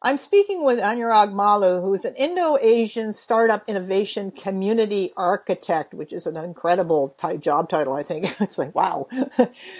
I'm speaking with Anurag Maloo, who is an Indo-Asian startup innovation community architect, which is an incredible job title, I think. It's like, wow.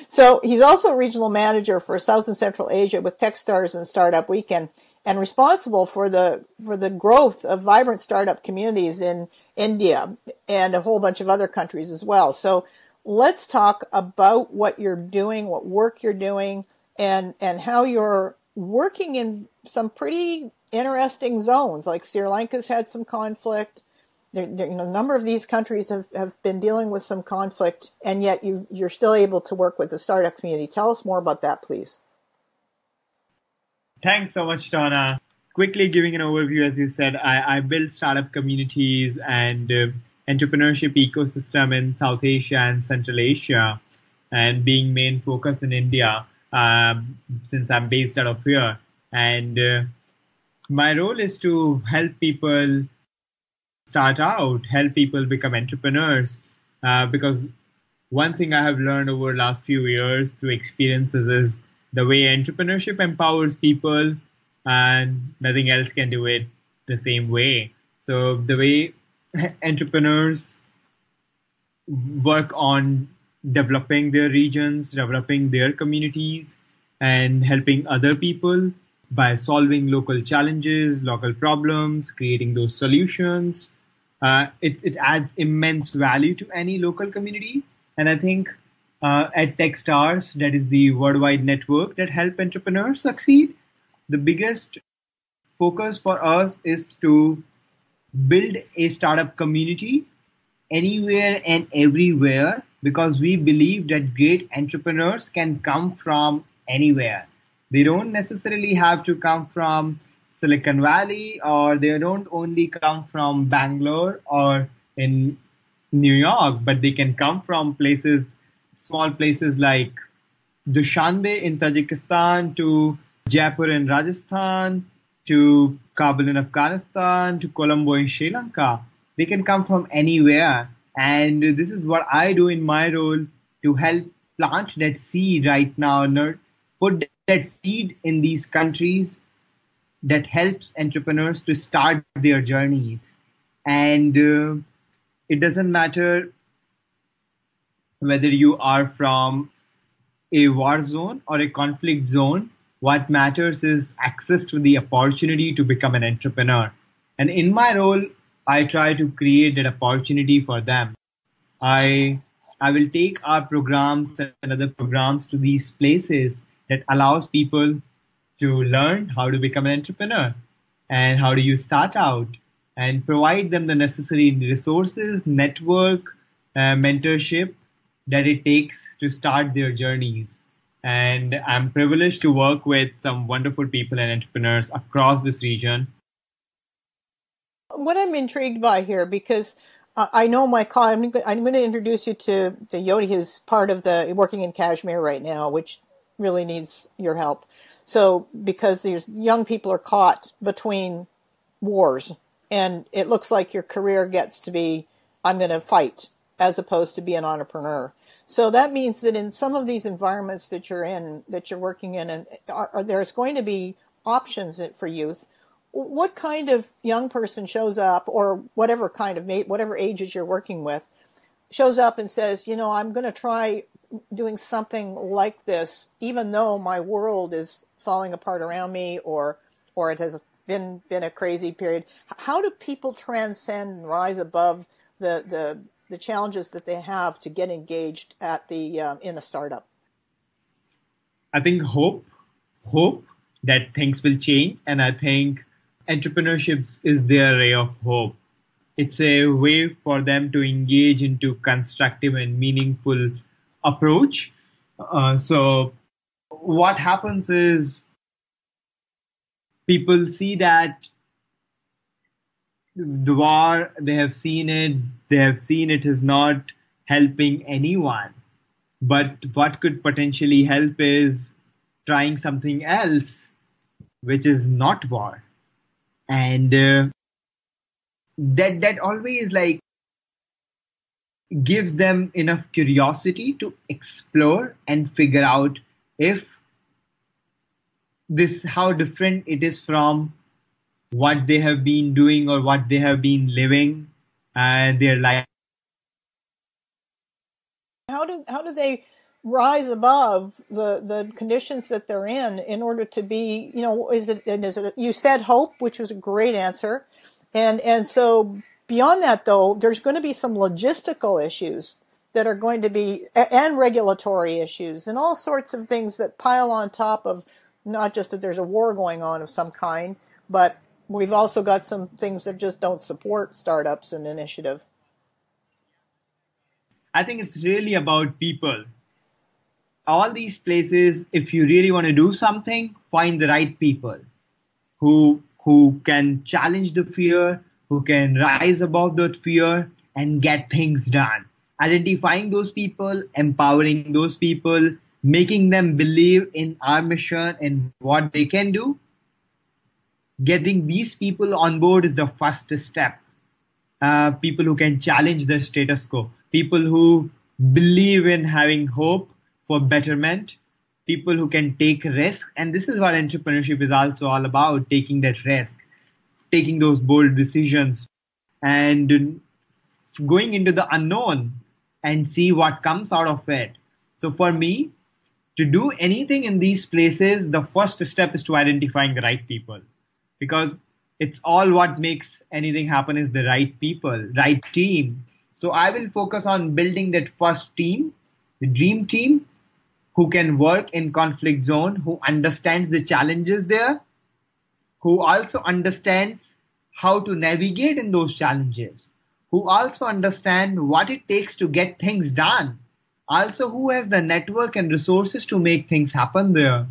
So he's also regional manager for South and Central Asia with Techstars and Startup Weekend, and responsible for the growth of vibrant startup communities in India and a whole bunch of other countries as well. So let's talk about what you're doing, what work you're doing, and how you're working in some pretty interesting zones. Like Sri Lanka's had some conflict. A number of these countries have been dealing with some conflict, and yet you're still able to work with the startup community. Tell us more about that, please. Thanks so much, Donna. Quickly giving an overview, as you said, I build startup communities and entrepreneurship ecosystem in South Asia and Central Asia, and being main focus in India. Since I'm based out of here. And my role is to help people start out, help people become entrepreneurs. Because one thing I have learned over the last few years through experiences is the way entrepreneurship empowers people, and nothing else can do it the same way. So the way entrepreneurs work on developing their regions, developing their communities, and helping other people by solving local challenges, local problems, creating those solutions. It adds immense value to any local community. And I think at Techstars, that is the worldwide network that help entrepreneurs succeed, the biggest focus for us is to build a startup community anywhere and everywhere, because we believe that great entrepreneurs can come from anywhere. They don't necessarily have to come from Silicon Valley, or they don't only come from Bangalore or in New York, but they can come from places, small places like Dushanbe in Tajikistan, to Jaipur in Rajasthan, to Kabul in Afghanistan, to Colombo in Sri Lanka. They can come from anywhere. And this is what I do in my role, to help plant that seed right now, put that seed in these countries that helps entrepreneurs to start their journeys. And it doesn't matter whether you are from a war zone or a conflict zone. What matters is access to the opportunity to become an entrepreneur. And in my role, I try to create that opportunity for them. I will take our programs and other programs to these places that allows people to learn how to become an entrepreneur and how do you start out, and provide them the necessary resources, network, mentorship that it takes to start their journeys. And I'm privileged to work with some wonderful people and entrepreneurs across this region. What I'm intrigued by here, because I know my colleague, I'm going to introduce you to Yodi, who's part of working in Kashmir right now, which really needs your help. So, because these young people are caught between wars, and it looks like your career gets to be, I'm going to fight, as opposed to be an entrepreneur. So that means that in some of these environments that you're in, that you're working in, and there's going to be options for youth. What kind of young person shows up, or whatever ages you're working with, shows up and says, I'm going to try doing something like this, even though my world is falling apart around me, or it has been a crazy period. How do people transcend and rise above the challenges that they have to get engaged in a startup? I think hope that things will change, and I think entrepreneurship is their ray of hope. It's a way for them to engage into constructive and meaningful approach. So what happens is people see that the war, they have seen it is not helping anyone. But what could potentially help is trying something else, which is not war. And that always gives them enough curiosity to explore and figure out if this how different it is from what they have been doing or what they have been living their life. How do they rise above the conditions that they're in order to be, is it, you said hope, which was a great answer. And so beyond that, though, there's going to be some logistical issues that are going to be, and regulatory issues and all sorts of things that pile on top of not just that there's a war going on of some kind, but we've also got some things that just don't support startups and initiative. I think it's really about people. All these places, if you really want to do something, find the right people who can challenge the fear, who can rise above that fear and get things done. Identifying those people, empowering those people, making them believe in our mission and what they can do. Getting these people on board is the first step. People who can challenge the status quo, people who believe in having hope for betterment, people who can take risks. And this is what entrepreneurship is also all about, taking that risk, taking those bold decisions and going into the unknown and see what comes out of it. So for me, to do anything in these places, the first step is to identifying the right people, because it's all what makes anything happen is the right people, right team. So I will focus on building that first team, the dream team, who can work in conflict zone, who understands the challenges there, who also understands how to navigate in those challenges, who also understand what it takes to get things done, also who has the network and resources to make things happen there.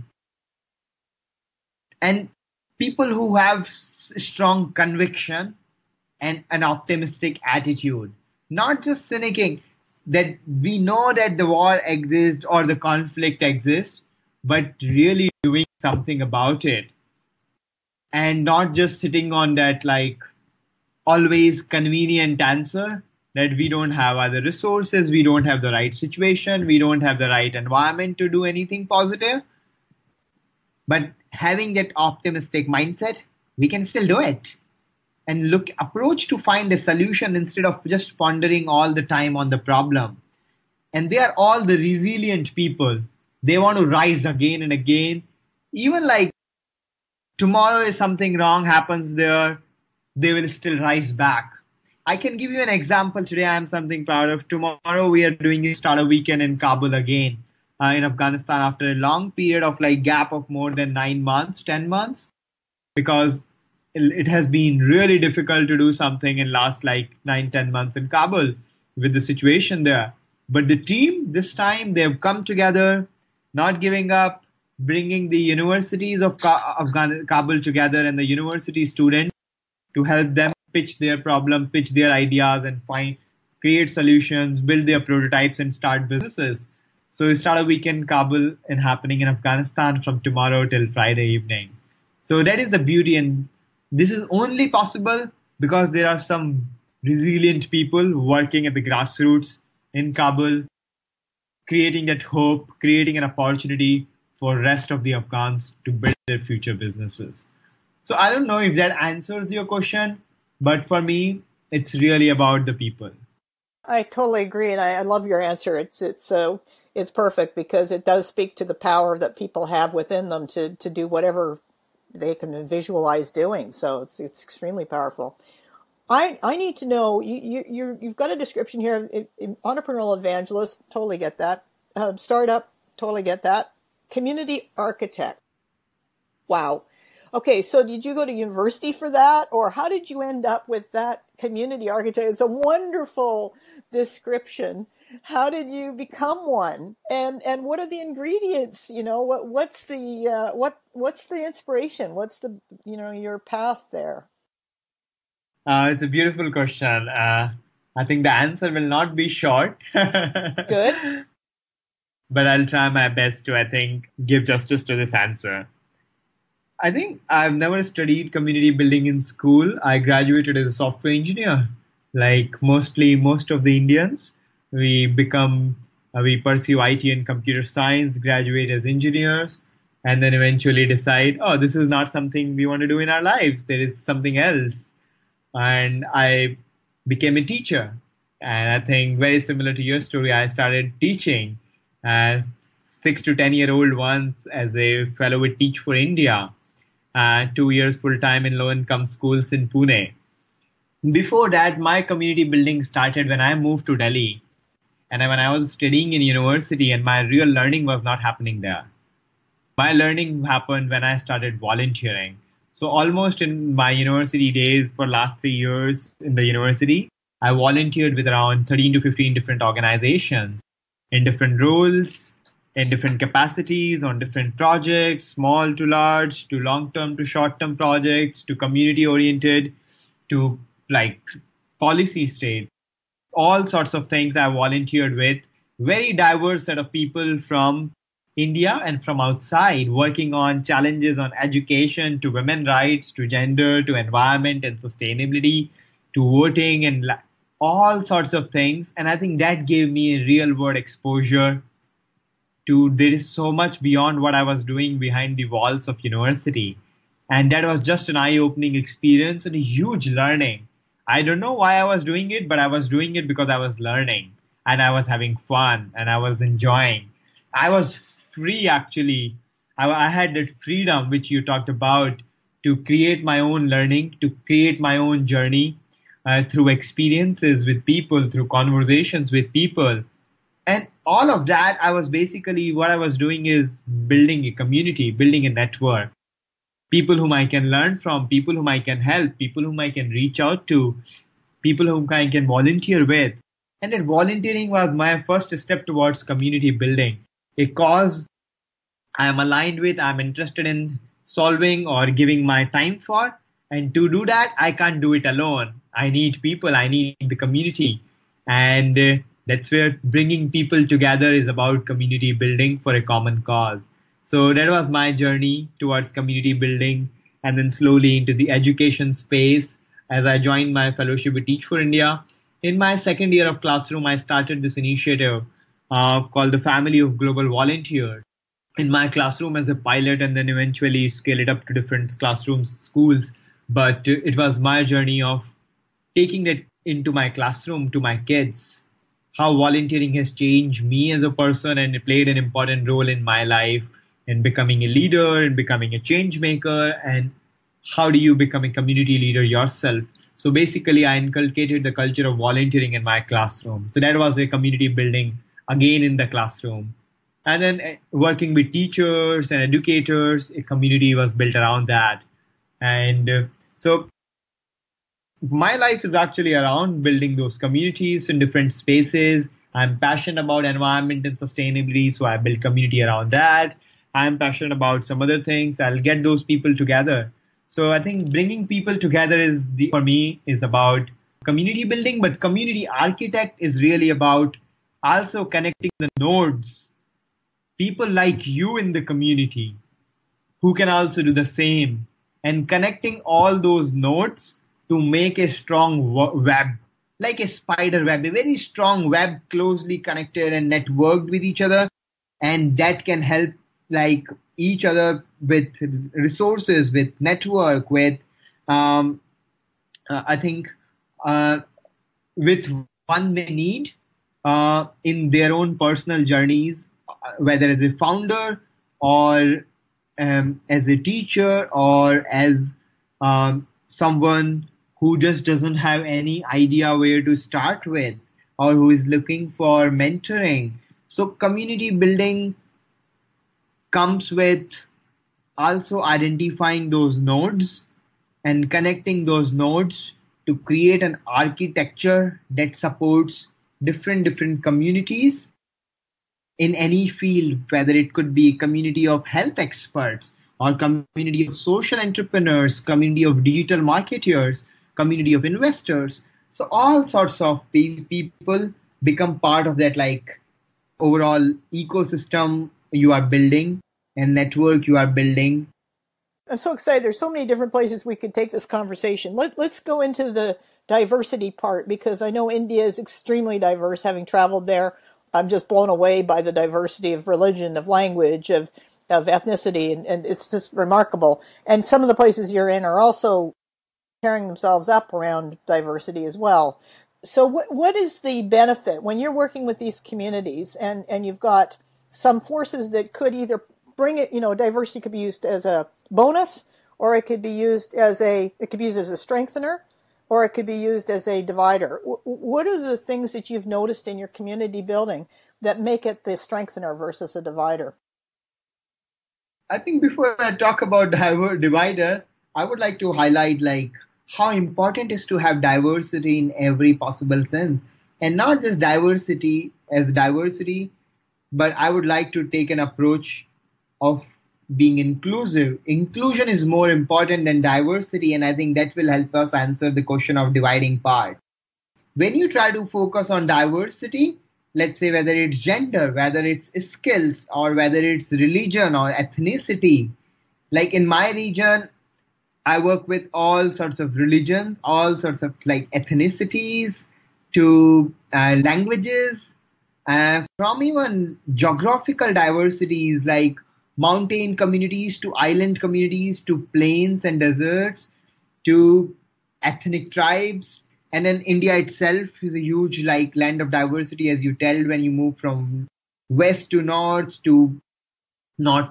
And people who have strong conviction and an optimistic attitude, not just cynicing that we know that the war exists or the conflict exists, but really doing something about it. And not just sitting on that like always convenient answer that we don't have other resources, we don't have the right situation, we don't have the right environment to do anything positive. But having that optimistic mindset, we can still do it. And approach to find a solution instead of just pondering all the time on the problem. And they are all the resilient people. They want to rise again and again. Even like tomorrow if something wrong happens there, they will still rise back. I can give you an example. Today I am something proud of. Tomorrow we are doing a startup weekend in Kabul again, in Afghanistan, after a long period of like gap of more than 9 months, 10 months, because it has been really difficult to do something in last like 9-10 months in Kabul with the situation there. But the team this time, they've come together, not giving up, bringing the universities of Kabul together and the university students to help them pitch their problem, pitch their ideas and create solutions, build their prototypes and start businesses. So Startup Weekend Kabul and happening in Afghanistan from tomorrow till Friday evening. So that is the beauty, and this is only possible because there are some resilient people working at the grassroots in Kabul, creating that hope, creating an opportunity for rest of the Afghans to build their future businesses. So I don't know if that answers your question, but for me, it's really about the people. I totally agree, and I love your answer. It's perfect because it does speak to the power that people have within them to do whatever they can visualize doing. So it's extremely powerful. I need to know, you've got a description here, entrepreneurial evangelist, totally get that. Startup, totally get that. Community architect. Wow. Okay, so did you go to university for that, or how did you end up with that community architect? It's a wonderful description. How did you become one? And what are the ingredients? What's the inspiration? What's the your path there? It's a beautiful question. I think the answer will not be short. Good. But I'll try my best to, give justice to this answer. I think I've never studied community building in school. I graduated as a software engineer. Like most of the Indians, we pursue IT and computer science, graduate as engineers, and then eventually decide, oh, this is not something we want to do in our lives. There is something else. And I became a teacher. And I think very similar to your story, I started teaching 6 to 10-year-old ones as a fellow with Teach for India, 2 years full-time in low-income schools in Pune. Before that, my community building started when I moved to Delhi. And when I was studying in university, and my real learning was not happening there. My learning happened when I started volunteering. So almost in my university days for last 3 years in the university, I volunteered with around 13 to 15 different organizations in different roles, in different capacities, on different projects, small to large, to long-term to short-term projects, to community-oriented, to like policy state. All sorts of things I volunteered with. Very diverse set of people from India and from outside, working on challenges on education, to women rights, to gender, to environment and sustainability, to voting, and all sorts of things. And I think that gave me a real world exposure to there is so much beyond what I was doing behind the walls of university. And that was just an eye-opening experience and a huge learning. I don't know why I was doing it, but I was doing it because I was learning and I was having fun and I was enjoying. I was free, actually. I had that freedom which you talked about to create my own learning, to create my own journey through experiences with people, through conversations with people. And all of that, what I was doing is building a community, building a network. People whom I can learn from, people whom I can help, people whom I can reach out to, people whom I can volunteer with. And that volunteering was my first step towards community building. A cause I am aligned with, I'm interested in solving or giving my time for. And to do that, I can't do it alone. I need people, I need the community. And that's where bringing people together is about community building for a common cause. So that was my journey towards community building, and then slowly into the education space as I joined my fellowship with Teach for India. In my second year of classroom, I started this initiative called the Family of Global Volunteers in my classroom as a pilot, and then eventually scale it up to different classrooms, schools. But it was my journey of taking that into my classroom to my kids, how volunteering has changed me as a person and it played an important role in my life in becoming a leader and becoming a change maker, and how do you become a community leader yourself. So basically, I inculcated the culture of volunteering in my classroom. So that was a community building again in the classroom. And then working with teachers and educators, a community was built around that. And so my life is actually around building those communities in different spaces. I'm passionate about environment and sustainability, so I build community around that. I'm passionate about some other things. I'll get those people together. So I think bringing people together for me is about community building, but community architect is really about also connecting the nodes, people like you in the community who can also do the same, and connecting all those nodes to make a strong web, like a spider web, a very strong web closely connected and networked with each other. And that can help like each other with resources, with network, with, I think, with one they need in their own personal journeys, whether as a founder or as a teacher or as someone who just doesn't have any idea where to start with or who is looking for mentoring. So community building comes with also identifying those nodes and connecting those nodes to create an architecture that supports different communities in any field, whether it could be a community of health experts or community of social entrepreneurs, community of digital marketers, community of investors. So all sorts of people become part of that like overall ecosystem you are building and network you are building. I'm so excited. There's so many different places we could take this conversation. Let's go into the diversity part, because I know India is extremely diverse, having traveled there. I'm just blown away by the diversity of religion, of language, of of ethnicity, and it's just remarkable. And some of the places you're in are also tearing themselves up around diversity as well. So what is the benefit when you're working with these communities and you've got some forces that could either bring it, diversity could be used as a bonus, or it could be used as a strengthener, or it could be used as a divider. What are the things that you've noticed in your community building that make it the strengthener versus a divider? I think before I talk about divider, I would like to highlight how important it is to have diversity in every possible sense, and not just diversity as diversity, but I would like to take an approach of being inclusive. Inclusion is more important than diversity, and I think that will help us answer the question of dividing part. When you try to focus on diversity, let's say whether it's gender, whether it's skills, or whether it's religion or ethnicity, like in my region, I work with all sorts of religions, all sorts of ethnicities to languages, from even geographical diversities like mountain communities to island communities to plains and deserts to ethnic tribes. And then India itself is a huge land of diversity, as you tell, when you move from west to north to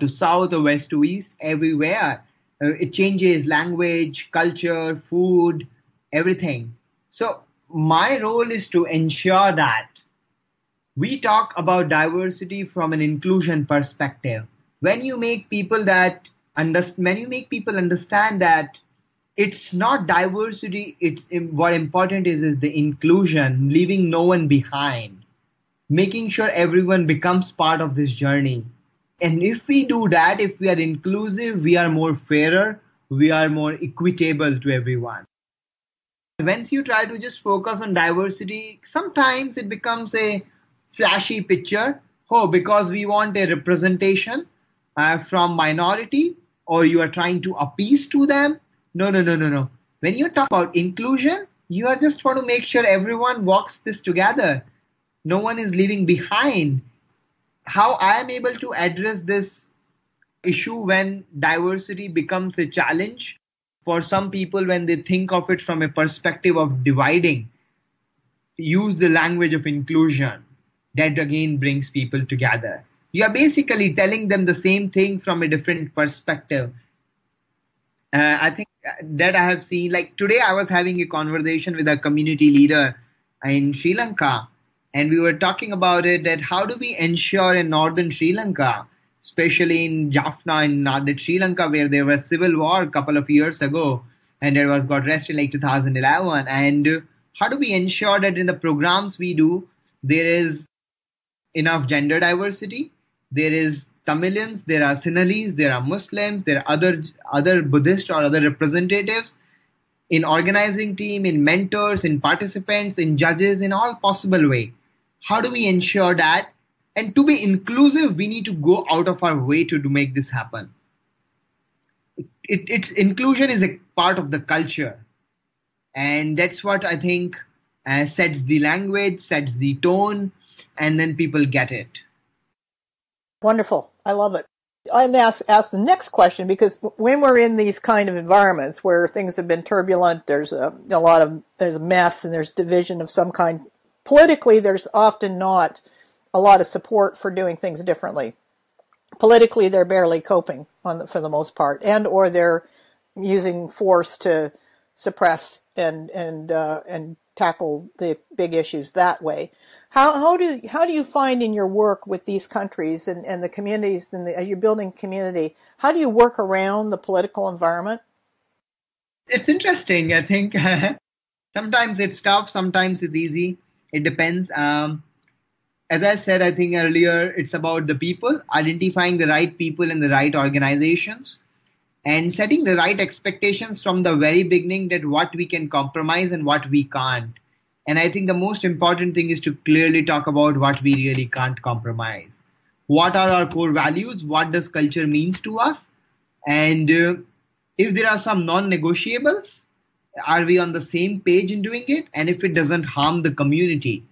south or west to east, everywhere. It changes language, culture, food, everything. So my role is to ensure that we talk about diversity from an inclusion perspective. When you make people understand that it's not diversity, it's what important is the inclusion, leaving no one behind, making sure everyone becomes part of this journey. And if we do that, if we are inclusive, we are more fairer, we are more equitable to everyone. Once you try to just focus on diversity, sometimes it becomes a flashy picture. Because we want a representation from minority, or you are trying to appease to them. No. When you talk about inclusion, you are just want to make sure everyone walks this together. No one is leaving behind. How I am able to address this issue when diversity becomes a challenge for some people when they think of it from a perspective of dividing, use the language of inclusion. That again brings people together. You are basically telling them the same thing from a different perspective. I think that I have seen, today I was having a conversation with a community leader in Sri Lanka, and we were talking about it, that how do we ensure in northern Sri Lanka, especially in Jaffna in northern Sri Lanka, where there was civil war a couple of years ago, and there got arrested 2011. And how do we ensure that in the programs we do, there is enough gender diversity? There is Tamilians, there are Sinhalese, there are Muslims, there are other Buddhist or other representatives in organizing team, in mentors, in participants, in judges, in all possible way. How do we ensure that? And to be inclusive, we need to go out of our way to make this happen. It's inclusion is a part of the culture. And that's what I think sets the language, sets the tone, and then people get it. Wonderful. I love it. I'd ask the next question, because when we're in these kind of environments where things have been turbulent, there's a mess and there's division of some kind. Politically, there's often not a lot of support for doing things differently. Politically, they're barely coping for the most part, or they're using force to suppress and tackle the big issues that way. How do you find in your work with these countries and the communities, as you're building community, how do you work around the political environment? It's interesting. I think sometimes it's tough, sometimes it's easy. It depends. As I said, I think earlier, it's about the people, identifying the right people in the right organizations, and setting the right expectations from the very beginning, that what we can compromise and what we can't. And I think the most important thing is to clearly talk about what we really can't compromise. What are our core values? What does culture means to us? And if there are some non-negotiables, are we on the same page in doing it? And if it doesn't harm the community.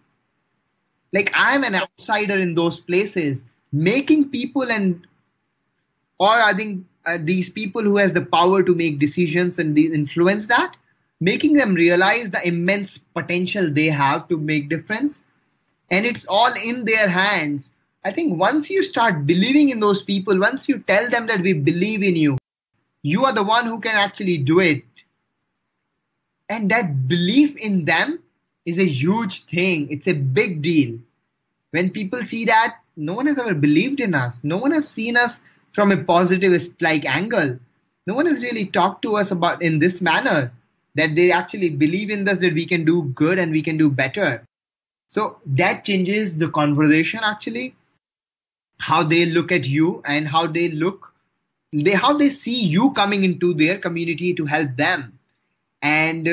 I'm an outsider in those places, making people and or I think these people who has the power to make decisions and influence that, making them realize the immense potential they have to make difference. And it's all in their hands. I think once you start believing in those people, once you tell them that we believe in you, you are the one who can actually do it. And that belief in them is a huge thing. It's a big deal. When people see that, no one has ever believed in us. No one has seen us from a positivist like angle. No one has really talked to us about in this manner, that they actually believe in us, that we can do good and we can do better. So that changes the conversation actually, how they look at you and how they see you coming into their community to help them. And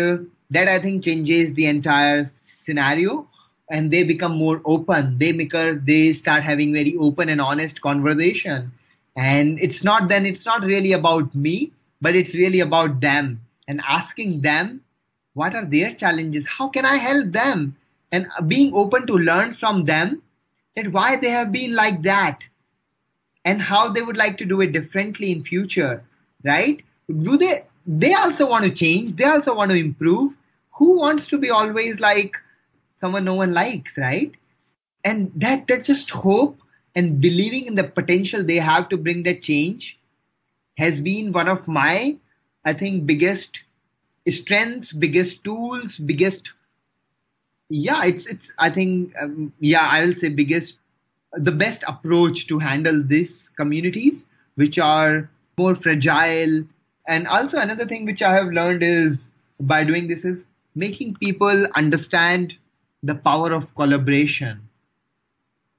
that I think changes the entire scenario, and they become more open. They start having very open and honest conversation. And it's not really about me, but it's really about them, and asking them what are their challenges, how can I help them, and being open to learn from them that why they have been like that and how they would like to do it differently in future, right? They also want to change, they also want to improve. Who wants to be always like someone no one likes, right? And that just hope and believing in the potential they have to bring that change has been one of my, I think, biggest strengths, biggest tools, I will say the best approach to handle these communities, which are more fragile. And also another thing which I have learned is by doing this is making people understand the power of collaboration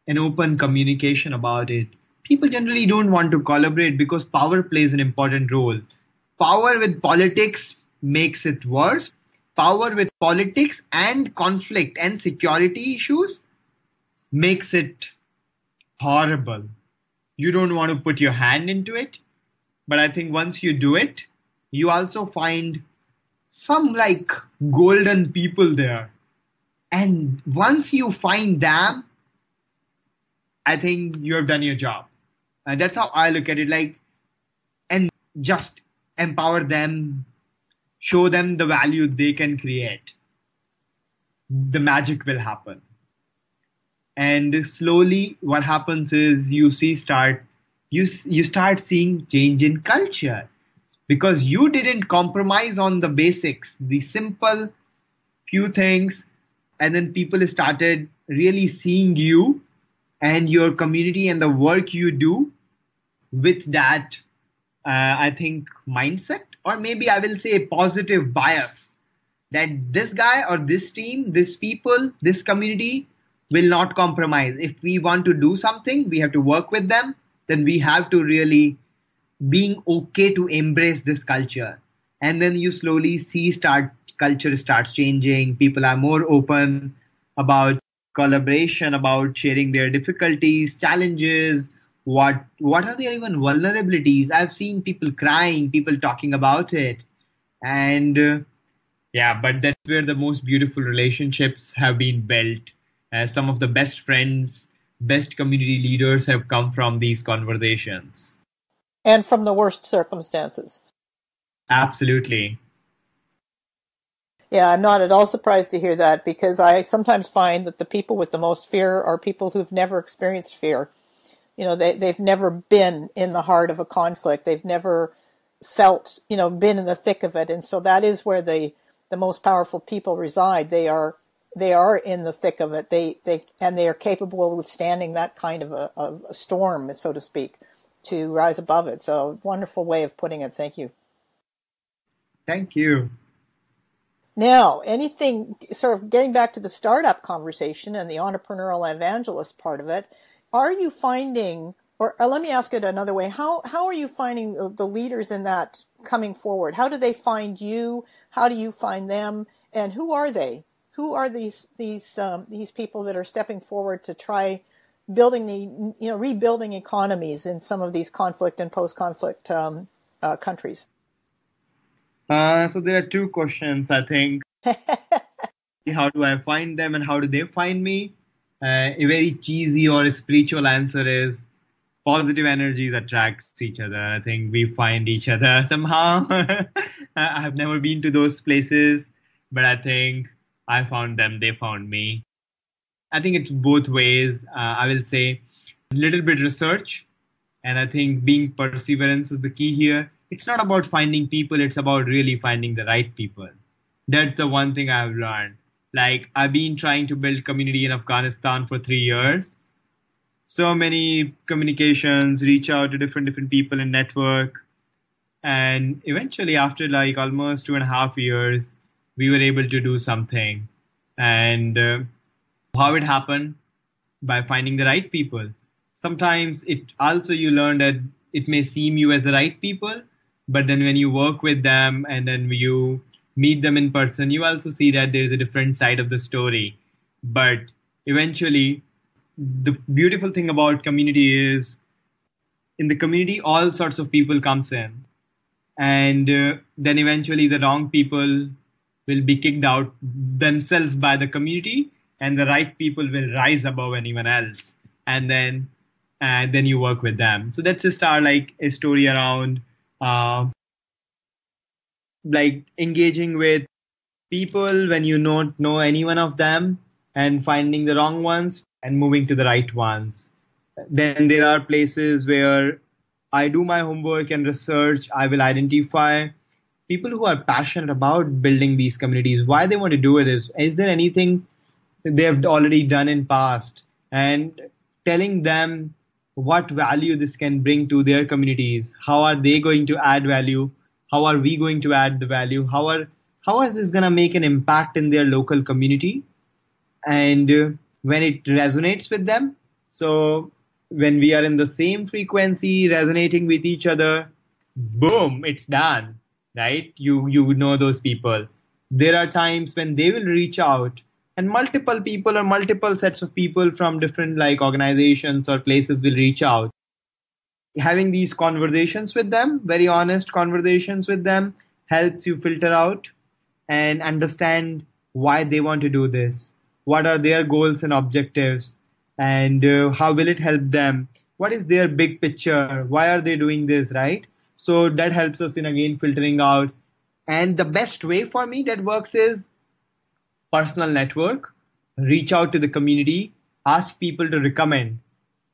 and open communication about it. People generally don't want to collaborate because power plays an important role. Power with politics makes it worse. Power with politics and conflict and security issues makes it horrible. You don't want to put your hand into it. But I think once you do it, you also find some like golden people there. And once you find them, I think you have done your job. And that's how I look at it, and just empower them, show them the value they can create. The magic will happen. And slowly what happens is you start seeing change in culture, because you didn't compromise on the basics, the simple few things, and then people started really seeing you and your community and the work you do with that, I think, mindset, or maybe I will say a positive bias, that this guy or this team, this people, this community will not compromise. If we want to do something, we have to work with them, then we have to really being okay to embrace this culture. And then you slowly see culture starts changing. People are more open about collaboration, about sharing their difficulties, challenges, what are their even vulnerabilities. I've seen people crying, people talking about it. And but that's where the most beautiful relationships have been built. Some of the best friends, best community leaders have come from these conversations. And from the worst circumstances. Absolutely. Yeah, I'm not at all surprised to hear that, because I sometimes find that the people with the most fear are people who've never experienced fear. You know, they've never been in the heart of a conflict. They've never felt, been in the thick of it. And so that is where the most powerful people reside. They are in the thick of it. They are capable of withstanding that kind of a storm, so to speak, to rise above it. So wonderful way of putting it. Thank you. Thank you. Now, anything sort of getting back to the startup conversation and the entrepreneurial evangelist part of it, are you finding, or let me ask it another way, how are you finding the leaders in that coming forward? How do they find you? How do you find them? And who are they? Who are these people that are stepping forward to try building rebuilding economies in some of these conflict and post-conflict countries? So there are two questions, I think. How do I find them and how do they find me? A very cheesy or a spiritual answer is, positive energies attracts each other. I think we find each other somehow. I have never been to those places, but I think I found them, they found me. I think it's both ways. I will say a little bit research, and I think being perseverance is the key here. It's not about finding people, it's about really finding the right people. That's the one thing I've learned. Like, I've been trying to build community in Afghanistan for 3 years. So many communications, reach out to different people in network. And eventually, after like almost 2.5 years, we were able to do something. And how it happened? By finding the right people. Sometimes it also you learn that it may seem you as the right people, but then when you work with them and then you meet them in person, you also see that there's a different side of the story. But eventually, the beautiful thing about community is in the community, all sorts of people comes in. And then eventually the wrong people will be kicked out themselves by the community, and the right people will rise above anyone else. And then you work with them. So that's like a story around like engaging with people when you don't know any one of them and finding the wrong ones and moving to the right ones. Then there are places where I do my homework and research. I will identify people who are passionate about building these communities. Why they want to do it is there anything they have already done in past, and telling them what value this can bring to their communities. How are they going to add value? How are we going to add the value? How is this going to make an impact in their local community? And when it resonates with them, so when we are in the same frequency, resonating with each other, boom, it's done, right? You know those people. There are times when they will reach out, and multiple people or multiple sets of people from different like organizations or places will reach out. Having these conversations with them, very honest conversations with them, helps you filter out and understand why they want to do this. What are their goals and objectives, and how will it help them? What is their big picture? Why are they doing this, right? So that helps us in, again, filtering out. And the best way for me that works is personal network. Reach out to the community, ask people to recommend.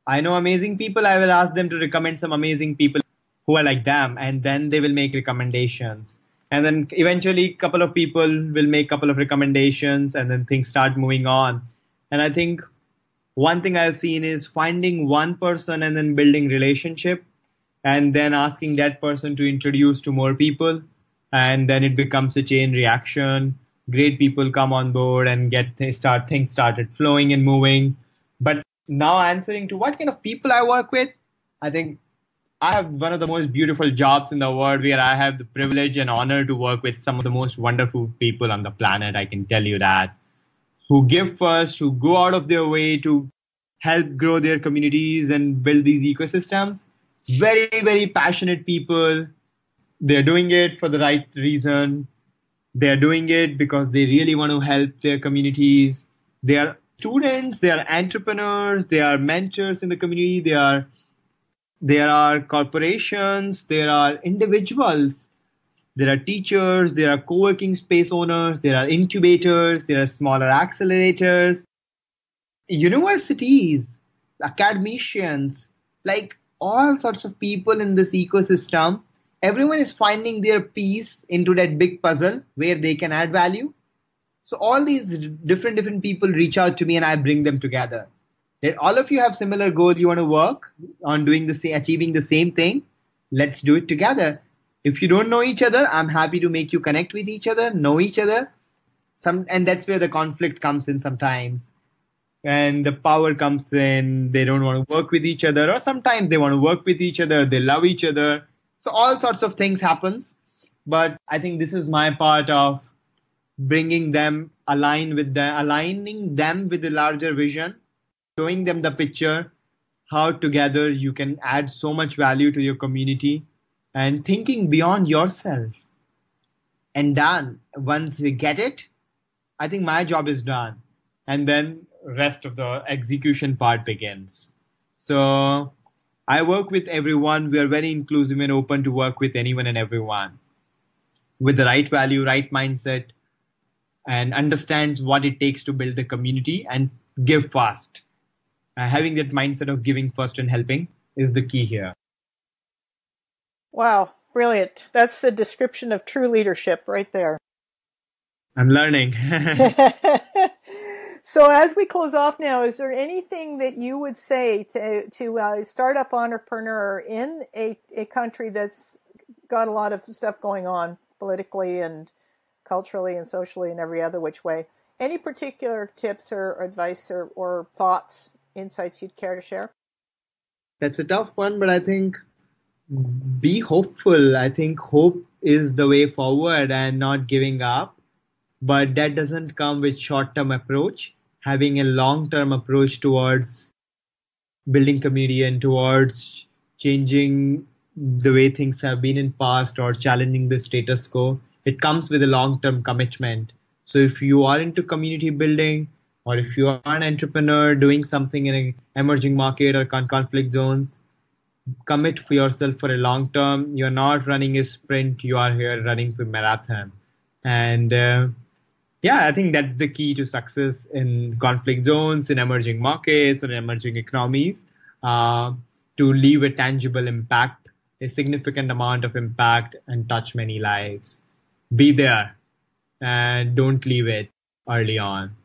I know amazing people, I will ask them to recommend some amazing people who are like them, and then they will make recommendations. And then eventually a couple of people will make a couple of recommendations, and then things start moving on. And I think one thing I've seen is finding one person and then building relationship, and then asking that person to introduce to more people. And then it becomes a chain reaction. Great people come on board and things started flowing and moving. But now answering to what kind of people I work with, I think I have one of the most beautiful jobs in the world where I have the privilege and honor to work with some of the most wonderful people on the planet. I can tell you that, who give first, who go out of their way to help grow their communities and build these ecosystems. Very, very passionate people. They're doing it for the right reason. They're doing it because they really want to help their communities. They are students, they are entrepreneurs, they are mentors in the community, there are corporations, there are individuals, there are teachers, there are co-working space owners, there are incubators, there are smaller accelerators, universities, academicians, like all sorts of people in this ecosystem. Everyone is finding their piece into that big puzzle where they can add value. So all these different people reach out to me and I bring them together. That all of you have similar goal, you want to work on achieving the same thing. Let's do it together. If you don't know each other, I'm happy to make you connect with each other, know each other. And that's where the conflict comes in sometimes. And the power comes in. They don't want to work with each other, or sometimes they want to work with each other. They love each other. So all sorts of things happens. But I think this is my part of bringing them, aligning them with the larger vision, showing them the picture, how together you can add so much value to your community, and thinking beyond yourself. And done. Once they get it, I think my job is done. And then rest of the execution part begins. So I work with everyone. We are very inclusive and open to work with anyone and everyone with the right value, right mindset, and understands what it takes to build the community and give fast. Having that mindset of giving first and helping is the key here. Wow, brilliant. That's the description of true leadership right there. I'm learning. So as we close off now, is there anything that you would say to a startup entrepreneur in a country that's got a lot of stuff going on politically and culturally and socially and every other which way? Any particular tips or advice or thoughts, insights you'd care to share? That's a tough one, but I think be hopeful. I think hope is the way forward and not giving up. But that doesn't come with short-term approach. Having a long-term approach towards building community and towards changing the way things have been in past or challenging the status quo, it comes with a long-term commitment. So if you are into community building, or if you are an entrepreneur doing something in an emerging market or conflict zones, commit for yourself for a long term. You're not running a sprint. You are here running for marathon. And I think that's the key to success in conflict zones, in emerging markets, or in emerging economies, to leave a tangible impact, a significant amount of impact, and touch many lives. Be there and don't leave it early on.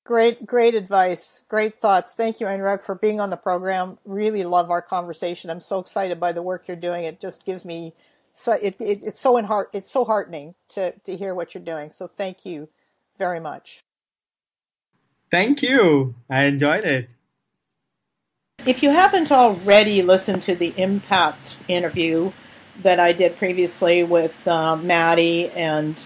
Great advice. Great thoughts. Thank you, Anurag, for being on the program. Really love our conversation. I'm so excited by the work you're doing. It just gives me it's so heartening to hear what you're doing. So thank you very much. Thank you. I enjoyed it. If you haven't already listened to the Impact interview that I did previously with Maddie and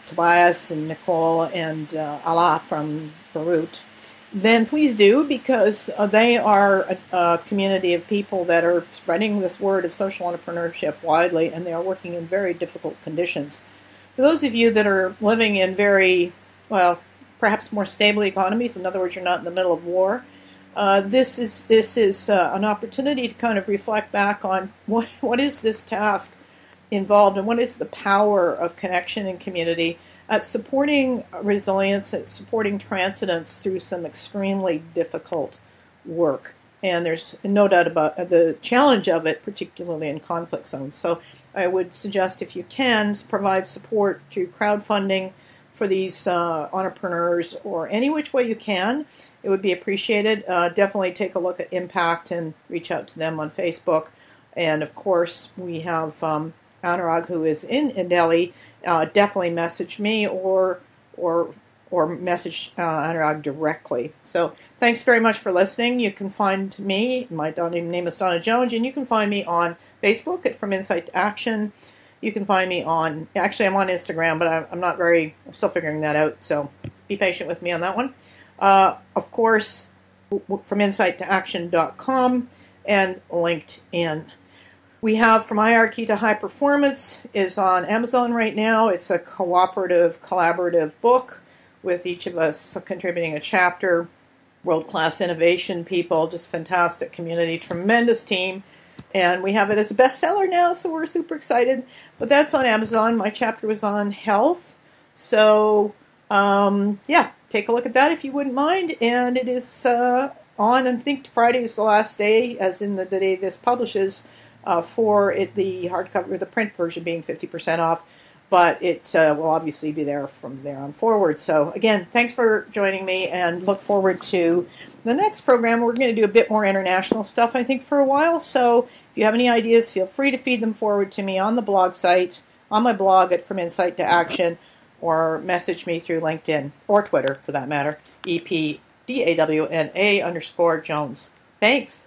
Tobias and Nicole and Ala from Beirut, then please do, because they are a community of people that are spreading this word of social entrepreneurship widely, and they are working in very difficult conditions. For those of you that are living in very, perhaps more stable economies, in other words, you're not in the middle of war, this is an opportunity to kind of reflect back on what is this task involved and what is the power of connection and community at supporting resilience, at supporting transcendence through some extremely difficult work. And there's no doubt about the challenge of it, particularly in conflict zones. So I would suggest, if you can, provide support through crowdfunding for these entrepreneurs, or any which way you can. It would be appreciated. Definitely take a look at Impact and reach out to them on Facebook. And of course, we have Anurag, who is in Delhi. Definitely message me or message Anurag directly. So thanks very much for listening. You can find me, my name is Donna Jones, and you can find me on Facebook at From Insight to Action. You can find me I'm on Instagram, but I'm still figuring that out, so be patient with me on that one. Of course, from insight-to-action.com and LinkedIn. We have From Hierarchy to High Performance is on Amazon right now. It's a collaborative book with each of us contributing a chapter. World-class innovation people, just fantastic community, tremendous team. And we have it as a bestseller now, so we're super excited. But that's on Amazon. My chapter was on health. So, take a look at that if you wouldn't mind. And it is on, I think Friday is the last day, as in the day this publishes, for the hardcover, the print version being 50% off. But it will obviously be there from there on forward. So, again, thanks for joining me, and look forward to the next program. We're going to do a bit more international stuff, I think, for a while. So if you have any ideas, feel free to feed them forward to me on the blog site, on my blog at From Insight to Action, or message me through LinkedIn, or Twitter, for that matter, EPDAWNA_Jones. Thanks.